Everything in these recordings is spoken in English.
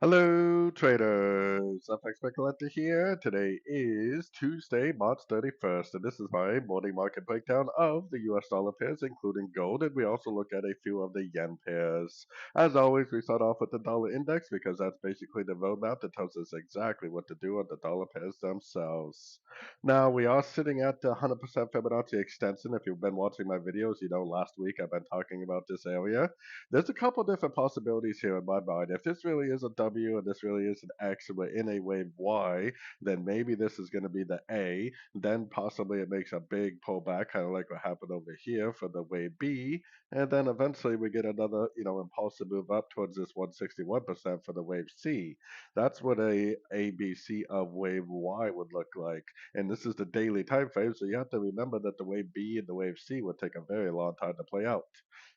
Hello, traders. FX Pip Collector here. Today is Tuesday, March 31st, and this is my morning market breakdown of the US dollar pairs, including gold, and we also look at a few of the yen pairs. As always, we start off with the dollar index because that's basically the roadmap that tells us exactly what to do on the dollar pairs themselves. Now, we are sitting at the 100% Fibonacci extension. If you've been watching my videos, you know last week I've been talking about this area. There's a couple different possibilities here in my mind. If this really is a W and this really is an X and we're in a wave Y, then maybe this is going to be the A. Then possibly it makes a big pullback, kind of like what happened over here for the wave B. And then eventually we get another, impulsive move up towards this 161% for the wave C. That's what a ABC of wave Y would look like. And this is the daily time frame, so you have to remember that the wave B and the wave C would take a very long time to play out.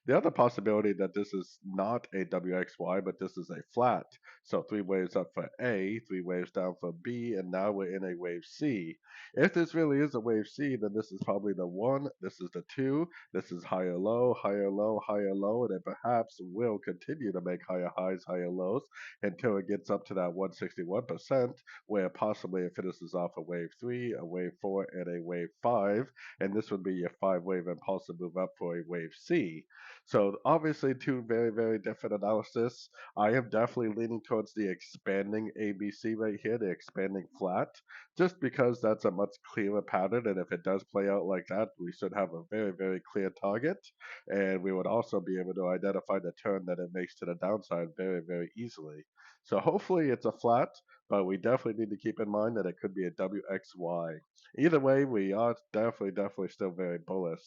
The other possibility that this is not a WXY, but this is a flat. So three waves up for A, three waves down for B, and now we're in a wave C. If this really is a wave C, then this is probably the one, this is the two, this is higher low, higher low, higher low, and it perhaps will continue to make higher highs, higher lows until it gets up to that 161%, where possibly it finishes off a wave 3, a wave 4, and a wave 5, and this would be your 5-wave impulsive move up for a wave C. So obviously two very, very different analysis. I am definitely leaning towards the expanding ABC right here, the expanding flat, just because that's a much clearer pattern. And if it does play out like that, we should have a very, very clear target. And we would also be able to identify the turn that it makes to the downside very, very easily. So hopefully it's a flat, but we definitely need to keep in mind that it could be a WXY. Either way, we are definitely still very bullish.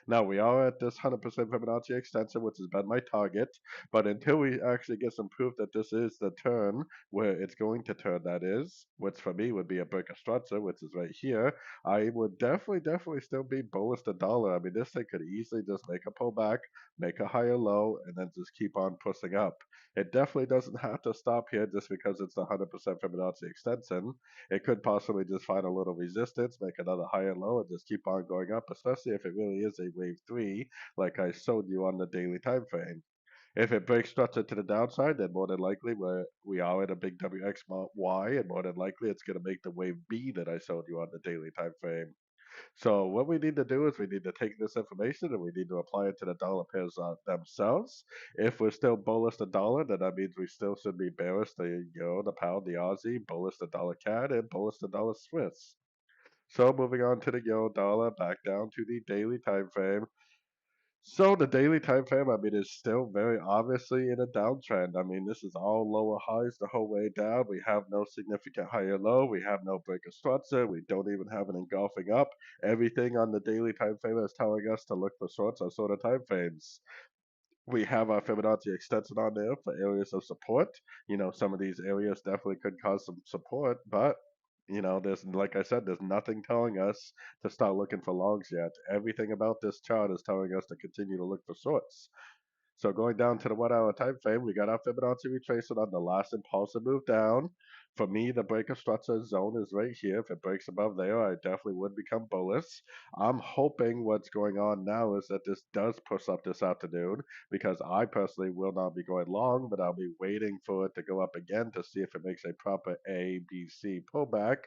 Now we are at this 100% Fibonacci extension, which has been my target, but until we actually get some proof that this is the turn where it's going to turn, that is, which for me would be a break of structure, which is right here, I would definitely still be bullish the dollar. I mean, this thing could easily just make a pullback, make a higher low, and then just keep on pushing up. It definitely doesn't have to stop here just because it's the 100% Fibonacci extension. It could possibly just find a little resistance, make another higher low, and just keep on going up, especially if it really is a wave 3, like I showed you on the daily time frame. If it breaks structure to the downside, then more than likely we are in a big WXY, and more than likely it's going to make the wave B that I showed you on the daily time frame. So what we need to do is we need to take this information and we need to apply it to the dollar pairs themselves. If we're still bullish the dollar, then that means we still should be bearish the euro, the pound, the Aussie, bullish the dollar CAD, and bullish the dollar Swiss. So moving on to the euro dollar, back down to the daily time frame. So the daily time frame, I mean, is still very obviously in a downtrend. I mean, this is all lower highs the whole way down. We have no significant higher low. We have no break of structure. We don't even have an engulfing up. Everything on the daily time frame is telling us to look for shorts on sort of time frames. We have our Fibonacci extension on there for areas of support. Some of these areas definitely could cause some support, but there's, like I said, there's nothing telling us to start looking for longs yet. Everything about this chart is telling us to continue to look for shorts. So going down to the 1 hour time frame, we got our Fibonacci retracement on the last impulsive move down. For me, the break of structure zone is right here. If it breaks above there, I definitely would become bullish. I'm hoping what's going on now is that this does push up this afternoon because I personally will not be going long, but I'll be waiting for it to go up again to see if it makes a proper A, B, C pullback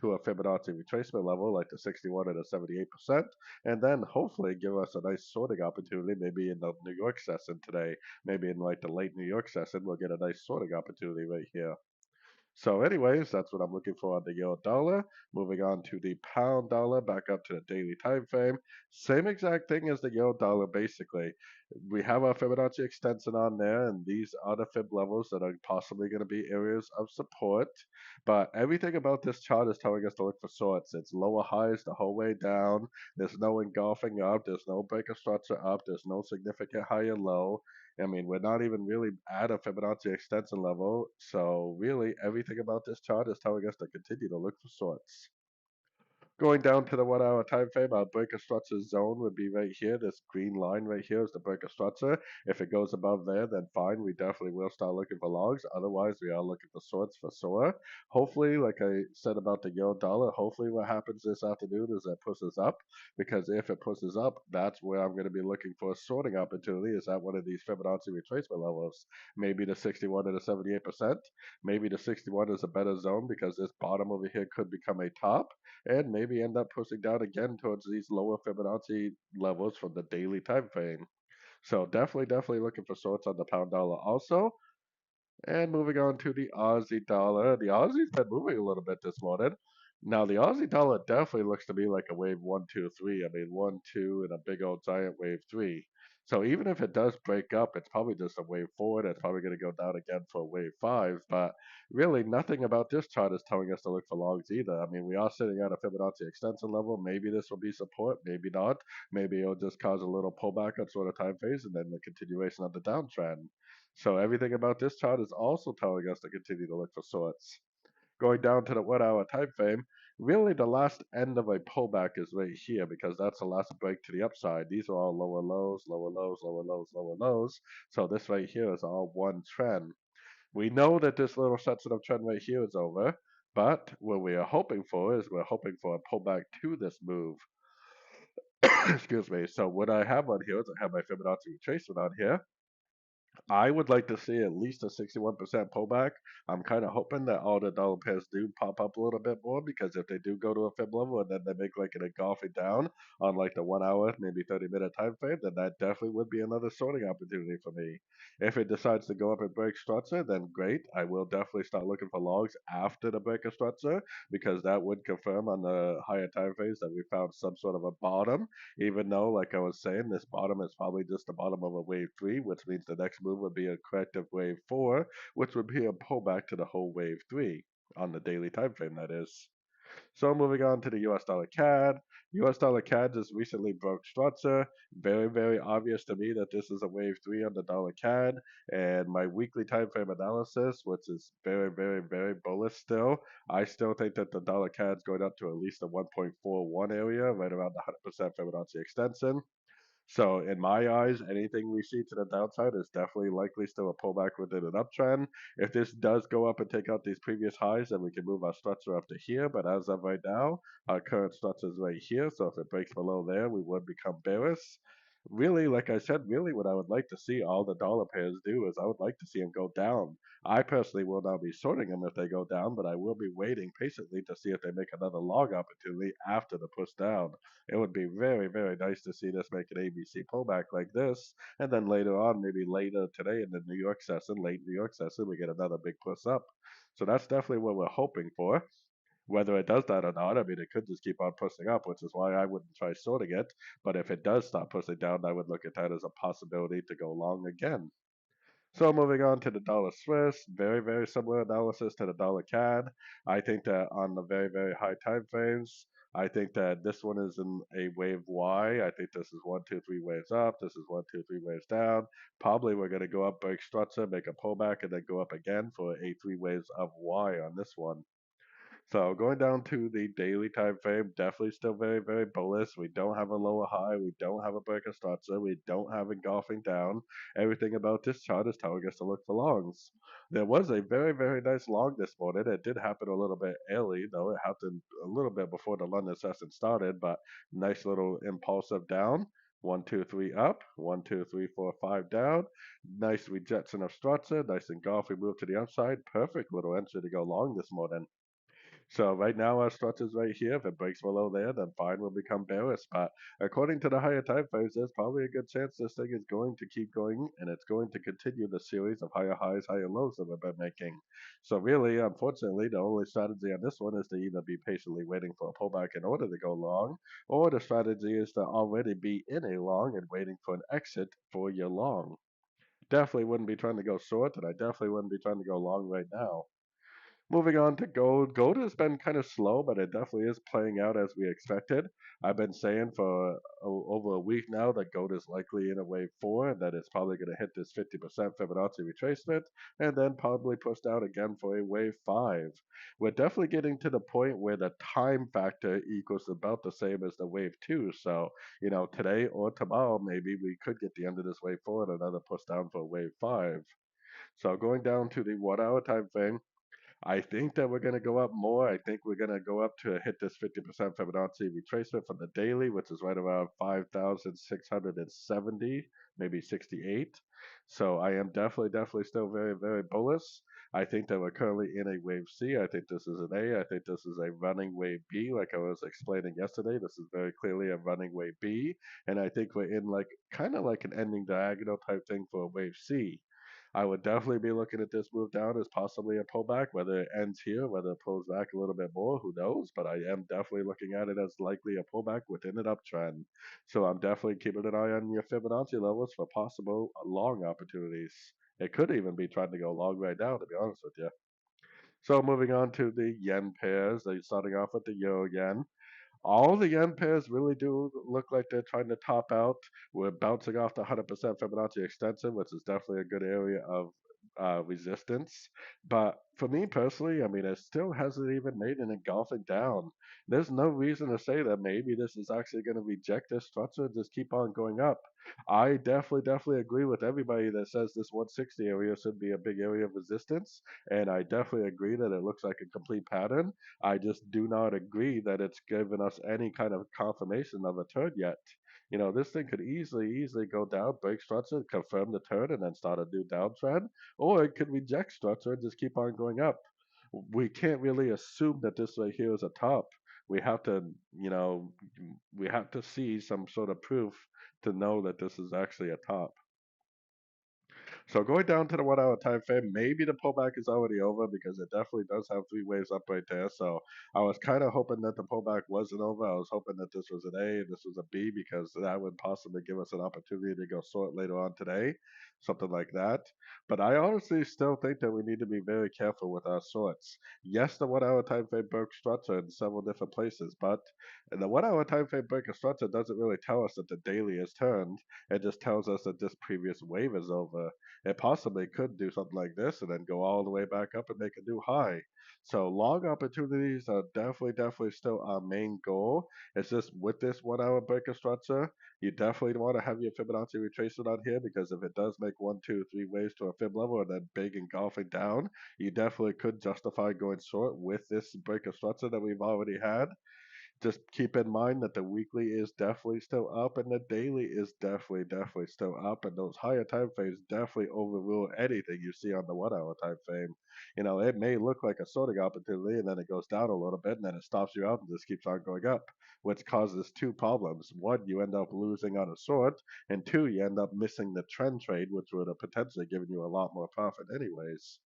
to a Fibonacci retracement level like the 61 and the 78%, and then hopefully give us a nice sorting opportunity, maybe in the New York session today, maybe in like the late New York session, we'll get a nice sorting opportunity right here. So anyways, that's what I'm looking for on the euro dollar. Moving on to the pound dollar, back up to the daily time frame. Same exact thing as the euro dollar, basically. We have our Fibonacci extension on there, and these are the Fib levels that are possibly going to be areas of support. But everything about this chart is telling us to look for shorts. It's lower highs the whole way down. There's no engulfing up. There's no break of structure up. There's no significant higher low. I mean, we're not even really at a Fibonacci extension level, so really everything about this chart is telling us to continue to look for shorts. Going down to the 1 hour time frame, our breaker structure zone would be right here. This green line right here is the breaker structure. If it goes above there, then fine. We definitely will start looking for longs. Otherwise, we are looking for shorts for sure. Hopefully, like I said about the euro dollar, hopefully what happens this afternoon is that pushes up. Because if it pushes up, that's where I'm going to be looking for a sorting opportunity. Is at one of these Fibonacci retracement levels. Maybe the 61 to the 78%. Maybe the 61 is a better zone because this bottom over here could become a top and maybe end up pushing down again towards these lower Fibonacci levels from the daily time frame. So definitely looking for shorts on the pound dollar also. And moving on to the Aussie dollar. The Aussie's been moving a little bit this morning. Now the Aussie dollar definitely looks to be like a wave 1, 2, 3. I mean 1, 2 and a big old giant wave 3. So even if it does break up, it's probably just a wave 4. It's probably going to go down again for a wave 5. But really nothing about this chart is telling us to look for longs either. I mean we are sitting at a Fibonacci extension level. Maybe this will be support, maybe not. Maybe it'll just cause a little pullback up sort of time phase and then the continuation of the downtrend. So everything about this chart is also telling us to continue to look for shorts. Going down to the 1 hour time frame, really the last end of a pullback is right here because that's the last break to the upside. These are all lower lows, lower lows, lower lows, lower lows. So this right here is all one trend. We know that this little sensitive trend right here is over, but what we are hoping for is we're hoping for a pullback to this move. Excuse me. So what I have on here is I have my Fibonacci retracement on here. I would like to see at least a 61% pullback. I'm kind of hoping that all the dollar pairs do pop up a little bit more because if they do go to a fib level and then they make like an engulfing down on like the 1 hour, maybe 30-minute time frame, then that definitely would be another sorting opportunity for me. If it decides to go up and break structure, then great. I will definitely start looking for logs after the breaker structure because that would confirm on the higher time frames that we found some sort of a bottom, even though, like I was saying, this bottom is probably just the bottom of a wave 3, which means the next move would be a corrective wave 4, which would be a pullback to the whole wave 3 on the daily time frame, that is. So moving on to the US dollar CAD. US dollar CAD just recently broke structure. Very obvious to me that this is a wave 3 on the dollar CAD. And my weekly time frame analysis, which is very bullish still. I still think that the dollar CAD is going up to at least the 1.41 area, right around the 100% Fibonacci extension. So in my eyes, anything we see to the downside is definitely likely still a pullback within an uptrend. If this does go up and take out these previous highs, then we can move our structure up to here. But as of right now, our current structure is right here. So if it breaks below there, we would become bearish. Really, like I said, really what I would like to see all the dollar pairs do is I would like to see them go down. I personally will not be sorting them if they go down, but I will be waiting patiently to see if they make another long opportunity after the push down. It would be very nice to see this make an ABC pullback like this, and then later on, maybe later today in the New York session, late New York session, we get another big push up. So that's definitely what we're hoping for. Whether it does that or not, I mean, it could just keep on pushing up, which is why I wouldn't try sorting it. But if it does stop pushing down, I would look at that as a possibility to go long again. So moving on to the dollar Swiss, very similar analysis to the dollar CAD. I think that on the very high time frames, I think that this one is in a wave Y. I think this is 1, 2, 3 waves up. This is 1, 2, 3 waves down. Probably we're going to go up, break structure, make a pullback, and then go up again for a 3 waves of Y on this one. So going down to the daily time frame, definitely still very bullish. We don't have a lower high. We don't have a breaker structure. We don't have engulfing down. Everything about this chart is telling us to look for longs. There was a very nice long this morning. It did happen a little bit early, though. It happened a little bit before the London session started, but nice little impulsive down. 1, 2, 3 up, 1, 2, 3, 4, 5 down. Nice rejection of structure, nice engulfing move to the upside. Perfect little entry to go long this morning. So right now our structure is right here. If it breaks below there, then fine, will become bearish. But according to the higher time frames, there's probably a good chance this thing is going to keep going and it's going to continue the series of higher highs, higher lows that we've been making. So really, unfortunately, the only strategy on this one is to either be patiently waiting for a pullback in order to go long, or the strategy is to already be in a long and waiting for an exit for your long. Definitely wouldn't be trying to go short, and I definitely wouldn't be trying to go long right now. Moving on to gold. Gold has been kind of slow, but it definitely is playing out as we expected. I've been saying for over a week now that gold is likely in a wave four, and that it's probably going to hit this 50% Fibonacci retracement, and then probably push down again for a wave five. We're definitely getting to the point where the time factor equals about the same as the wave two. So, today or tomorrow, maybe we could get the end of this wave four and another push down for wave five. So going down to the 1 hour time frame. I think that we're going to go up more. I think we're going to go up to hit this 50% Fibonacci retracement from the daily, which is right around 5,670, maybe 68. So I am definitely still very, very bullish. I think that we're currently in a wave C. I think this is an A. I think this is a running wave B, like I was explaining yesterday. This is very clearly a running wave B. And I think we're in like kind of like an ending diagonal type thing for a wave C. I would definitely be looking at this move down as possibly a pullback, whether it ends here, whether it pulls back a little bit more, who knows? But I am definitely looking at it as likely a pullback within an uptrend. So I'm definitely keeping an eye on your Fibonacci levels for possible long opportunities. It could even be trying to go long right now, to be honest with you. So moving on to the yen pairs, starting off with the euro yen. All the yen pairs really do look like they're trying to top out. We're bouncing off the 100% Fibonacci extension, which is definitely a good area of resistance. But for me personally, I mean, it still hasn't even made an engulfing down. There's no reason to say that maybe this is actually going to reject this structure and just keep on going up. I definitely agree with everybody that says this 160 area should be a big area of resistance. And I definitely agree that it looks like a complete pattern. I just do not agree that it's given us any kind of confirmation of a turn yet. This thing could easily go down, break structure, confirm the turn, and then start a new downtrend, or it could reject structure and just keep on going up. We can't really assume that this right here is a top. We have to, you know, we have to see some sort of proof to know that this is actually a top. So going down to the 1 hour time frame, maybe the pullback is already over because it definitely does have three waves up right there. So I was kind of hoping that the pullback wasn't over. I was hoping that this was an A and this was a B because that would possibly give us an opportunity to go short later on today, something like that. But I honestly still think that we need to be very careful with our shorts. Yes, the 1 hour time frame broke structure in several different places, but the 1 hour time frame break of structure doesn't really tell us that the daily is turned. It just tells us that this previous wave is over. It possibly could do something like this and then go all the way back up and make a new high. So long opportunities are definitely still our main goal. It's just with this 1 hour breaker structure, you definitely want to have your Fibonacci retracement on here because if it does make one, two, three waves to a fib level and then big engulfing down, you definitely could justify going short with this breaker structure that we've already had. Just keep in mind that the weekly is definitely still up and the daily is definitely still up, and those higher time frames definitely overrule anything you see on the 1 hour time frame. It may look like a sorting opportunity and then it goes down a little bit and then it stops you out and just keeps on going up, which causes two problems. One, you end up losing on a short, and two, you end up missing the trend trade, which would have potentially given you a lot more profit anyways.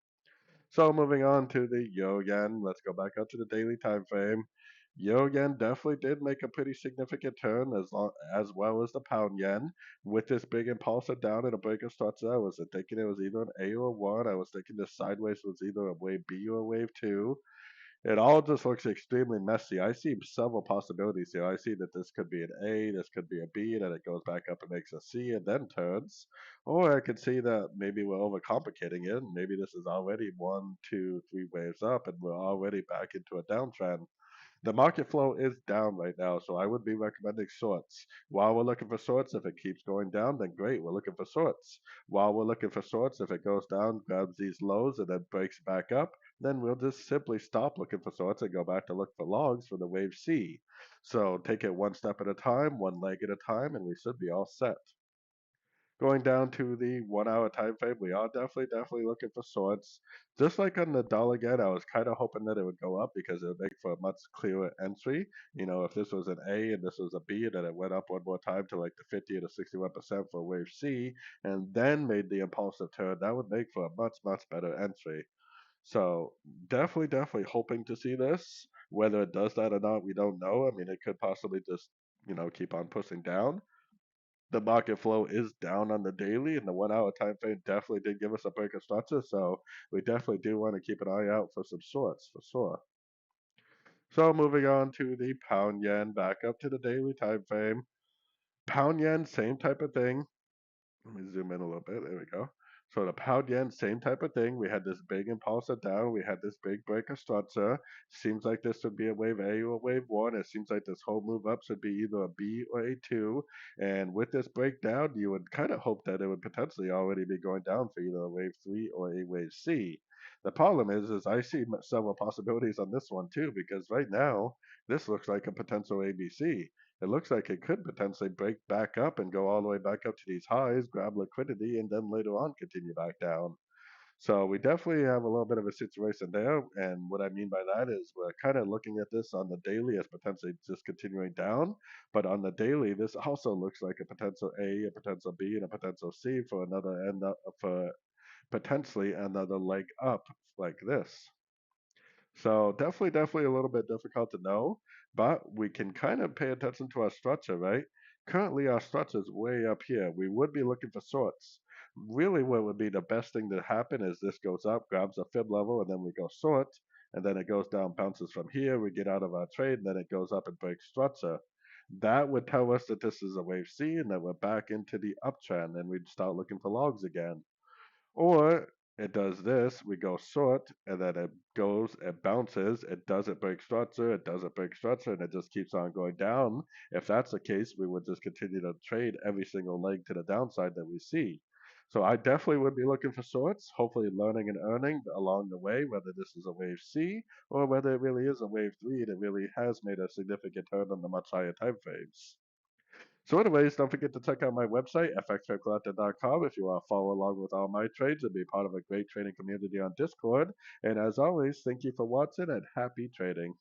So moving on to the Yo Yen, let's go back up to the daily time frame. Yo Yen definitely did make a pretty significant turn as well as the pound yen with this big impulsive down and a break of structure. I was thinking it was either an A or one. I was thinking this sideways was either a wave B or a wave two. It all just looks extremely messy. I see several possibilities here. I see that this could be an A, this could be a B, and then it goes back up and makes a C and then turns. Or I could see that maybe we're overcomplicating it. Maybe this is already one, two, three waves up, and we're already back into a downtrend. The market flow is down right now, so I would be recommending shorts. While we're looking for shorts, if it keeps going down, then great, we're looking for shorts. While we're looking for shorts, if it goes down, grabs these lows, and then breaks back up, then we'll just simply stop looking for shorts and go back to look for longs for the wave C. So take it one step at a time, one leg at a time, and we should be all set. Going down to the 1 hour time frame, we are definitely looking for shorts. Just like on the dollar again, I was kind of hoping that it would go up because it would make for a much clearer entry. If this was an A and this was a B, and then it went up one more time to like the 50 to 61% for wave C, and then made the impulsive turn, that would make for a much better entry. So definitely hoping to see this. Whether it does that or not, we don't know. I mean, it could possibly just keep on pushing down. The market flow is down on the daily, and the 1 hour time frame definitely did give us a break of structure, so we definitely do want to keep an eye out for some shorts for sure. So moving on to the pound yen, back up to the daily time frame. Pound yen, same type of thing. Let me zoom in a little bit. There we go. So the pound yen, same type of thing. We had this big impulse down. We had this big break of structure. Seems like this would be a wave A or a wave one. It seems like this whole move up should be either a B or a two. And with this breakdown, you would kind of hope that it would potentially already be going down for either a wave three or a wave C. The problem is I see several possibilities on this one too, because right now this looks like a potential ABC. It looks like it could potentially break back up and go all the way back up to these highs, grab liquidity, and then later on continue back down. So we definitely have a little bit of a situation there. And what I mean by that is we're kind of looking at this on the daily as potentially just continuing down. But on the daily, this also looks like a potential A, a potential B, and a potential C for another end up for potentially another leg up like this. So definitely a little bit difficult to know, but we can kind of pay attention to our structure, right? Currently, our structure is way up here. We would be looking for shorts. Really, what would be the best thing to happen is this goes up, grabs a fib level, and then we go short, and then it goes down, bounces from here. We get out of our trade, and then it goes up and breaks structure. That would tell us that this is a wave C and that we're back into the uptrend, and we'd start looking for logs again. Or it does this, we go short, and then it goes, it bounces, it doesn't break structure, it doesn't break structure, and it just keeps on going down. If that's the case, we would just continue to trade every single leg to the downside that we see. So I definitely would be looking for shorts, hopefully learning and earning along the way, whether this is a wave C or whether it really is a wave 3 that really has made a significant turn on the much higher time frames. So anyways, don't forget to check out my website, fxpipcollector.com, if you want to follow along with all my trades and be part of a great trading community on Discord. And as always, thank you for watching and happy trading.